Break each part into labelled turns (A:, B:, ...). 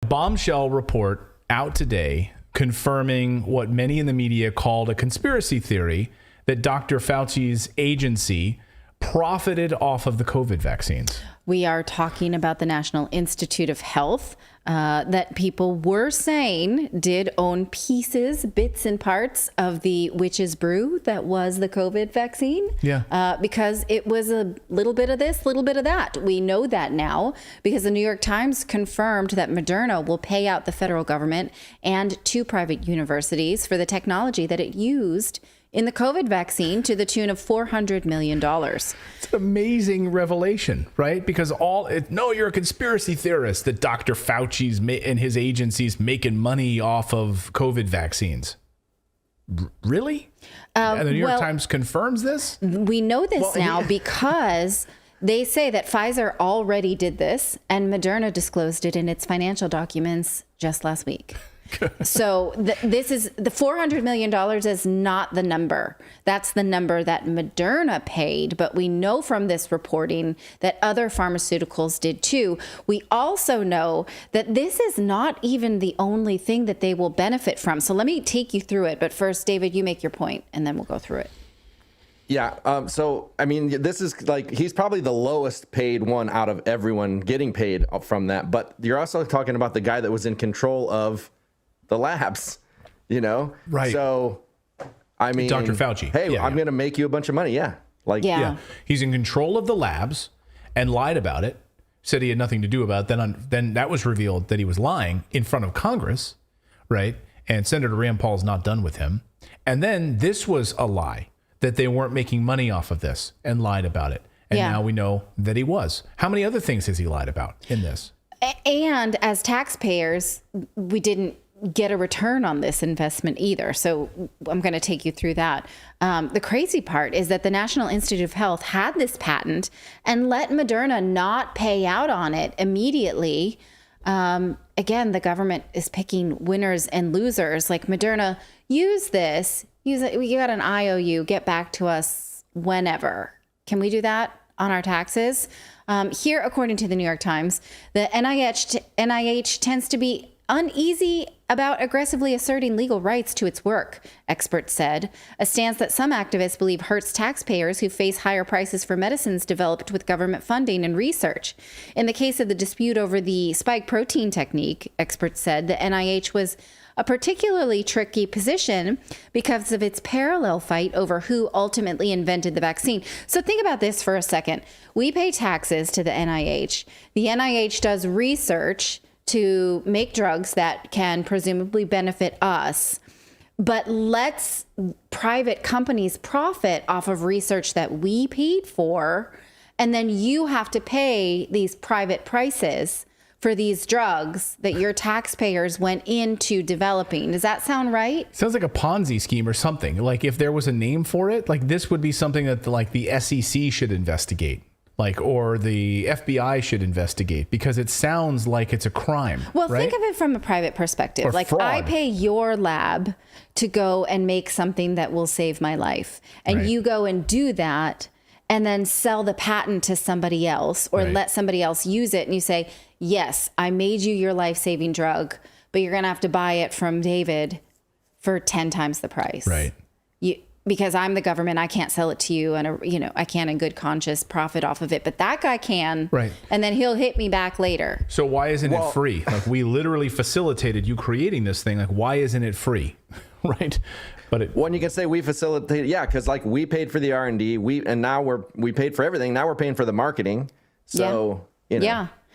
A: Bombshell report out today confirming what many in the media called a conspiracy theory that Dr. Fauci's agency profited off of the COVID vaccines.
B: We are talking about the National Institute of Health that people were saying did own pieces, bits and parts of the witch's brew that was the COVID vaccine.
A: Yeah.
B: Because it was a little bit of this, little bit of that. We know that now because the New York Times confirmed that Moderna will pay out the federal government and 2 private universities for the technology that it used in the COVID vaccine to the tune of $400 million.
A: It's an amazing revelation, right? Because you're a conspiracy theorist that Dr. Fauci's and his agency's making money off of COVID vaccines. Really? And the New York Times confirms this?
B: We know this now because they say that Pfizer already did this and Moderna disclosed it in its financial documents just last week. So this is the $400 million is not the number. That's the number that Moderna paid. But we know from this reporting that other pharmaceuticals did too. We also know that this is not even the only thing that they will benefit from. So let me take you through it. But first, David, you make your point and then we'll go through it.
C: Yeah. So, I mean, this is like he's probably the lowest paid one out of everyone getting paid from that. But you're also talking about the guy that was in control of the labs, Right. So, I mean,
A: Dr. Fauci.
C: Hey, I'm going to make you a bunch of money. Yeah.
A: He's in control of the labs and lied about it, said he had nothing to do about it. Then that was revealed that he was lying in front of Congress. Right. And Senator Rand Paul's not done with him. And then this was a lie that they weren't making money off of this and lied about it. And now we know that he was. How many other things has he lied about in this?
B: And as taxpayers, we didn't get a return on this investment either. So I'm going to take you through that. The crazy part is that the National Institute of Health had this patent and let Moderna not pay out on it immediately. Again, the government is picking winners and losers. Like Moderna, use it. You got an IOU, get back to us whenever. Can we do that on our taxes? Here, according to the New York Times, the NIH tends to be uneasy about aggressively asserting legal rights to its work, experts said, a stance that some activists believe hurts taxpayers who face higher prices for medicines developed with government funding and research. In the case of the dispute over the spike protein technique, experts said the NIH was a particularly tricky position because of its parallel fight over who ultimately invented the vaccine. So think about this for a second. We pay taxes to the NIH. The NIH does research to make drugs that can presumably benefit us, but lets private companies profit off of research that we paid for, and then you have to pay these private prices for these drugs that your taxpayers went into developing. Does that sound right?
A: Sounds like a Ponzi scheme or something. Like if there was a name for it, like this would be something that the SEC should investigate. Or the FBI should investigate because it sounds like it's a crime.
B: Well,
A: right?
B: Think of it from a private perspective.
A: Or fraud.
B: I pay your lab to go and make something that will save my life. And you go and do that and then sell the patent to somebody else or let somebody else use it. And you say, yes, I made you your life-saving drug, but you're going to have to buy it from David for 10 times the price.
A: Right.
B: Because I'm the government, I can't sell it to you, and I can't in good conscience profit off of it. But that guy can,
A: right? And
B: then he'll hit me back later.
A: So why isn't it free? Like we literally facilitated you creating this thing. Like why isn't it free, right? But
C: you can say we facilitated, because like we paid for the R&D, and now we paid for everything. Now we're paying for the marketing. So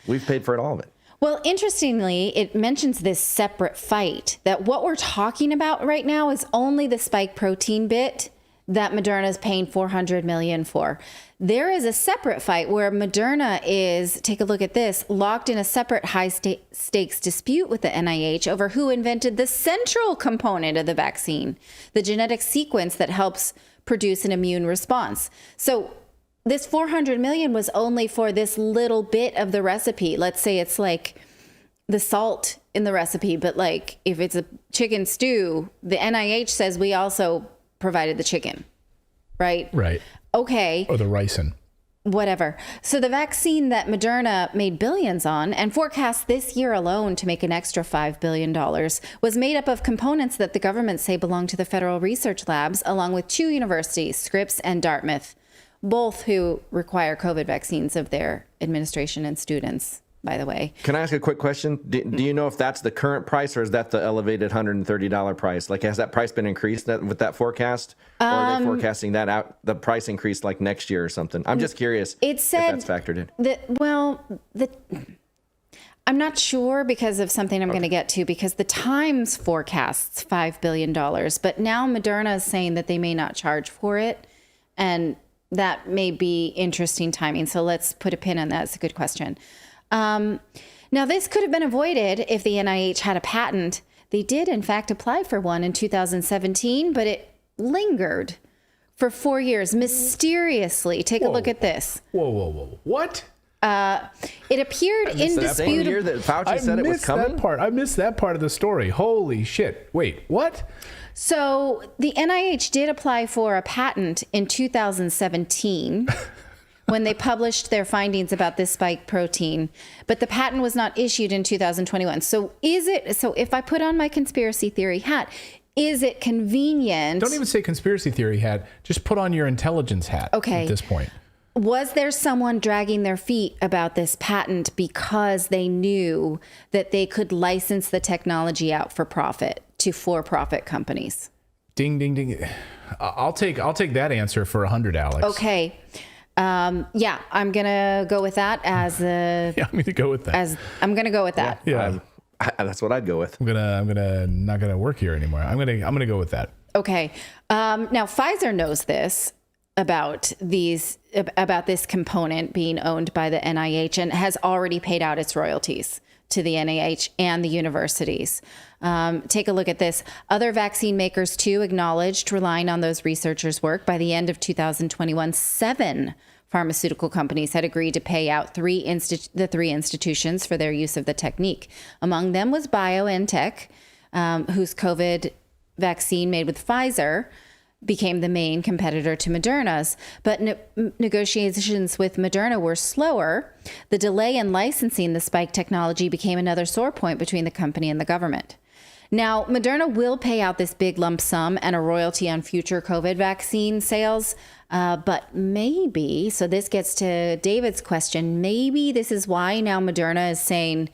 C: we've paid for all of it.
B: Well, interestingly, it mentions this separate fight, that what we're talking about right now is only the spike protein bit that Moderna is paying $400 million for. There is a separate fight where Moderna is, take a look at this, locked in a separate high-stakes dispute with the NIH over who invented the central component of the vaccine, the genetic sequence that helps produce an immune response. So this $400 million was only for this little bit of the recipe. Let's say it's like the salt in the recipe, but like if it's a chicken stew, the NIH says we also provided the chicken, right?
A: Right.
B: Okay.
A: Or the ricin.
B: whatever. So the vaccine that Moderna made billions on and forecast this year alone to make an extra $5 billion was made up of components that the government say belong to the federal research labs, along with 2 universities, Scripps and Dartmouth, both who require COVID vaccines of their administration and students, by the way.
C: Can I ask a quick question? Do you know if that's the current price or is that the elevated $130 price? Like, has that price been increased with that forecast? Or are they forecasting that out, the price increase like next year or something? I'm just curious
B: it said
C: if that's factored in.
B: I'm not sure because of something I'm going to get to, because the Times forecasts $5 billion, but now Moderna is saying that they may not charge for it. And that may be interesting timing. So let's put a pin on that. It's a good question. Now, this could have been avoided if the NIH had a patent. They did, in fact, apply for one in 2017, but it lingered for 4 years mysteriously. Take a look at this.
A: Whoa. What?
B: It appeared indisputable.
C: Same year that Fauci said it was coming?
A: I missed that part of the story. Holy shit. Wait, what?
B: So the NIH did apply for a patent in 2017 when they published their findings about this spike protein, but the patent was not issued in 2021. So if I put on my conspiracy theory hat, is it convenient?
A: Don't even say conspiracy theory hat. Just put on your intelligence hat at this point.
B: Was there someone dragging their feet about this patent because they knew that they could license the technology out for profit to for-profit companies?
A: Ding, ding, ding. I'll take that answer for 100, Alex.
B: Okay. Yeah, I'm gonna go with that as a.
A: Yeah, I'm gonna go with that.
B: I'm gonna go with that.
A: Yeah,
C: that's what I'd go with.
A: I'm gonna not gonna work here anymore. I'm gonna go with that.
B: Okay. Now Pfizer knows this about this component being owned by the NIH and has already paid out its royalties to the NIH and the universities. Take a look at this. Other vaccine makers, too, acknowledged relying on those researchers' work. By the end of 2021, 7 pharmaceutical companies had agreed to pay out the 3 institutions for their use of the technique. Among them was BioNTech, whose COVID vaccine made with Pfizer became the main competitor to Moderna's, but negotiations with Moderna were slower. The delay in licensing the spike technology became another sore point between the company and the government. Now, Moderna will pay out this big lump sum and a royalty on future COVID vaccine sales, but maybe, so this gets to David's question, maybe this is why now Moderna is saying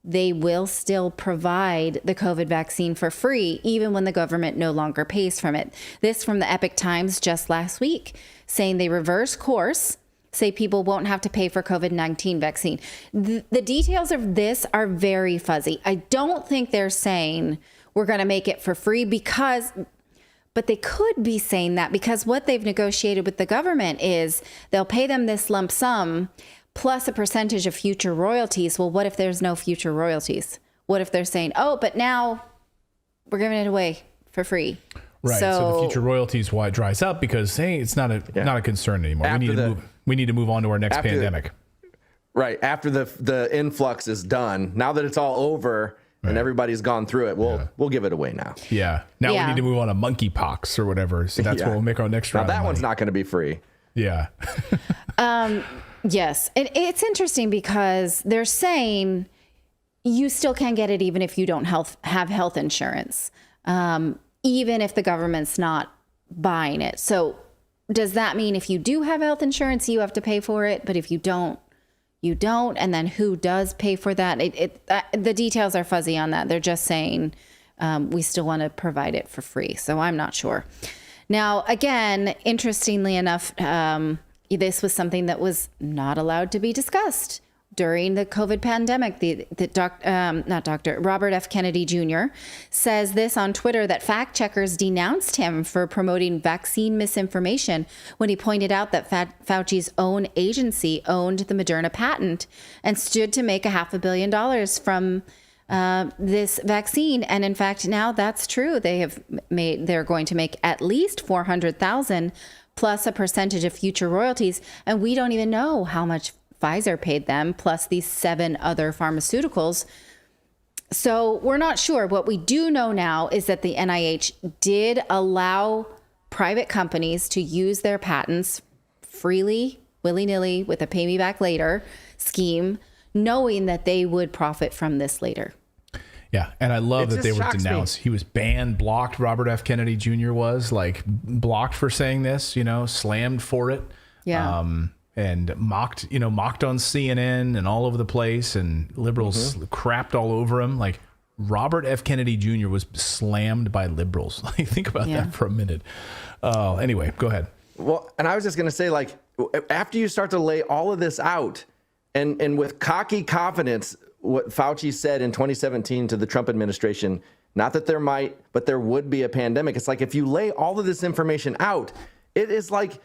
B: they will still provide the COVID vaccine for free, even when the government no longer pays from it. This from the Epic Times just last week, saying they reverse course, say people won't have to pay for COVID-19 vaccine. The details of this are very fuzzy. I don't think they're saying we're going to make it for free but they could be saying that because what they've negotiated with the government is they'll pay them this lump sum plus a percentage of future royalties. Well, what if there's no future royalties? What if they're saying, oh, but now we're giving it away for free?
A: Right. So the future royalties why it dries up because, hey, it's not a concern anymore. We need to move on to our next pandemic.
C: Right. After the influx is done, now that it's all over and everybody's gone through it, we'll give it away now.
A: Yeah. Now we need to move on to monkeypox or whatever. So that's what we'll make our next round.
C: Now that one's not going to be free.
A: Yeah.
B: Yes. It's interesting because they're saying you still can get it even if you don't have health insurance, even if the government's not buying it. So does that mean if you do have health insurance, you have to pay for it? But if you don't, you don't. And then who does pay for that? The details are fuzzy on that. They're just saying we still want to provide it for free. So I'm not sure. Now, again, interestingly enough, this was something that was not allowed to be discussed during the COVID pandemic. Robert F. Kennedy Jr. says this on Twitter that fact checkers denounced him for promoting vaccine misinformation when he pointed out that Fauci's own agency owned the Moderna patent and stood to make $500 million from this vaccine. And in fact, now that's true. They're going to make at least $400,000 plus a percentage of future royalties. And we don't even know how much Pfizer paid them, plus these 7 other pharmaceuticals. So we're not sure. What we do know now is that the NIH did allow private companies to use their patents freely willy-nilly with a pay me back later scheme, knowing that they would profit from this later.
A: Yeah, and I love that they were denounced.
C: Me.
A: He was banned, blocked. Robert F. Kennedy Jr. was like blocked for saying this, slammed for it.
B: Yeah.
A: And mocked on CNN and all over the place, and liberals crapped all over him. Like Robert F. Kennedy Jr. was slammed by liberals. Like, think about that for a minute. Anyway, go ahead.
C: Well, and I was just going to say, like, after you start to lay all of this out, and with cocky confidence, what Fauci said in 2017 to the Trump administration, not that there might, but there would be a pandemic. It's like, if you lay all of this information out, it is like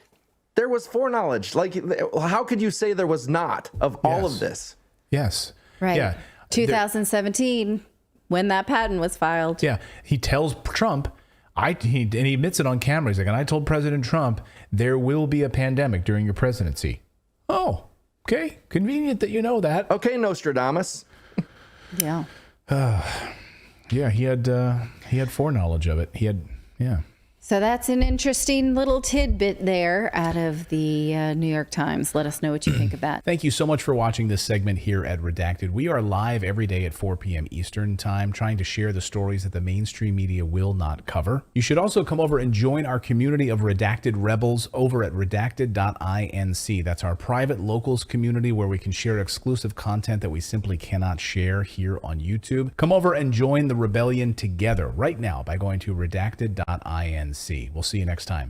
C: there was foreknowledge. Like, how could you say there was not of all of this?
A: Yes.
B: Right.
A: Yeah.
B: 2017, when that patent was filed.
A: Yeah. He tells Trump, and he admits it on camera. He's like, and I told President Trump, there will be a pandemic during your presidency. Oh, okay. Convenient that you know that.
C: Okay, Nostradamus.
B: Yeah.
A: Yeah, he had foreknowledge of it.
B: So that's an interesting little tidbit there out of the New York Times. Let us know what you think of that.
A: Thank you so much for watching this segment here at Redacted. We are live every day at 4 p.m. Eastern Time, trying to share the stories that the mainstream media will not cover. You should also come over and join our community of Redacted Rebels over at redacted.inc. That's our private locals community where we can share exclusive content that we simply cannot share here on YouTube. Come over and join the rebellion together right now by going to redacted.inc. We'll see you next time.